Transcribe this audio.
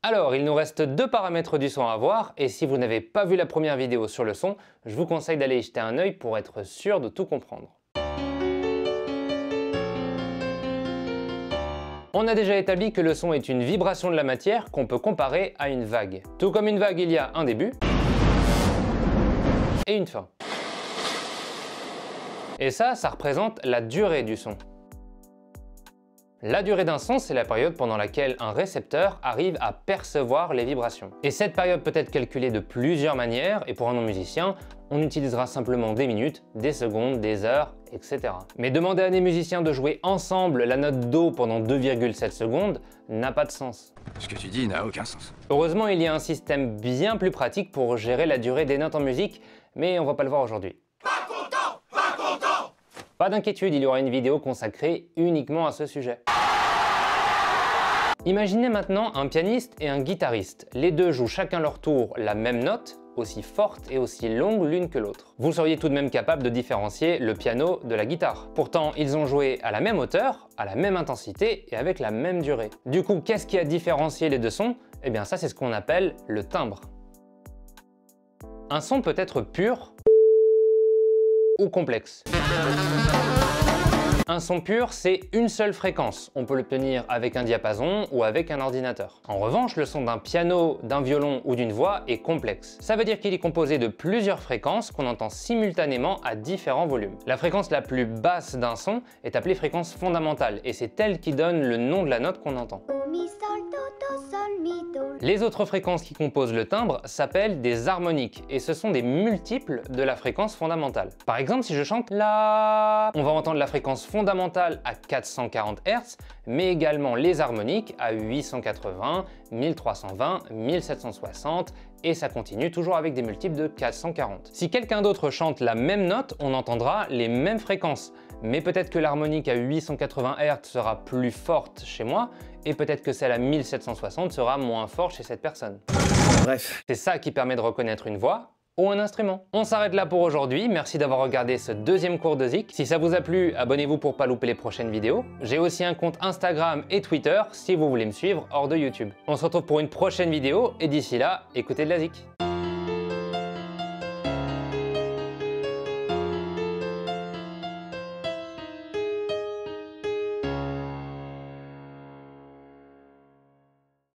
Alors, il nous reste deux paramètres du son à voir, et si vous n'avez pas vu la première vidéo sur le son, je vous conseille d'aller y jeter un œil pour être sûr de tout comprendre. On a déjà établi que le son est une vibration de la matière qu'on peut comparer à une vague. Tout comme une vague, il y a un début et une fin. Et ça représente la durée du son. La durée d'un son, c'est la période pendant laquelle un récepteur arrive à percevoir les vibrations. Et cette période peut être calculée de plusieurs manières, et pour un non-musicien, on utilisera simplement des minutes, des secondes, des heures, etc. Mais demander à des musiciens de jouer ensemble la note Do pendant 2,7 secondes n'a pas de sens. Ce que tu dis n'a aucun sens. Heureusement, il y a un système bien plus pratique pour gérer la durée des notes en musique, mais on va pas le voir aujourd'hui. Pas d'inquiétude, il y aura une vidéo consacrée uniquement à ce sujet. Imaginez maintenant un pianiste et un guitariste. Les deux jouent chacun leur tour la même note, aussi forte et aussi longue l'une que l'autre. Vous seriez tout de même capable de différencier le piano de la guitare. Pourtant, ils ont joué à la même hauteur, à la même intensité et avec la même durée. Du coup, qu'est-ce qui a différencié les deux sons? Eh bien ça, c'est ce qu'on appelle le timbre. Un son peut être pur ou complexe. Un son pur, c'est une seule fréquence. On peut l'obtenir avec un diapason ou avec un ordinateur. En revanche, le son d'un piano, d'un violon ou d'une voix est complexe. Ça veut dire qu'il est composé de plusieurs fréquences qu'on entend simultanément à différents volumes. La fréquence la plus basse d'un son est appelée fréquence fondamentale et c'est elle qui donne le nom de la note qu'on entend. Les autres fréquences qui composent le timbre s'appellent des harmoniques et ce sont des multiples de la fréquence fondamentale. Par exemple, si je chante La, on va entendre la fréquence fondamentale à 440 Hz, mais également les harmoniques à 880, 1320, 1760 et ça continue toujours avec des multiples de 440. Si quelqu'un d'autre chante la même note, on entendra les mêmes fréquences, mais peut-être que l'harmonique à 880 Hz sera plus forte chez moi et peut-être que celle à 1760 sera moins forte chez cette personne. Bref. C'est ça qui permet de reconnaître une voix ou un instrument. On s'arrête là pour aujourd'hui, merci d'avoir regardé ce deuxième cours de Zik. Si ça vous a plu, abonnez-vous pour pas louper les prochaines vidéos. J'ai aussi un compte Instagram et Twitter si vous voulez me suivre hors de YouTube. On se retrouve pour une prochaine vidéo et d'ici là, écoutez de la Zik.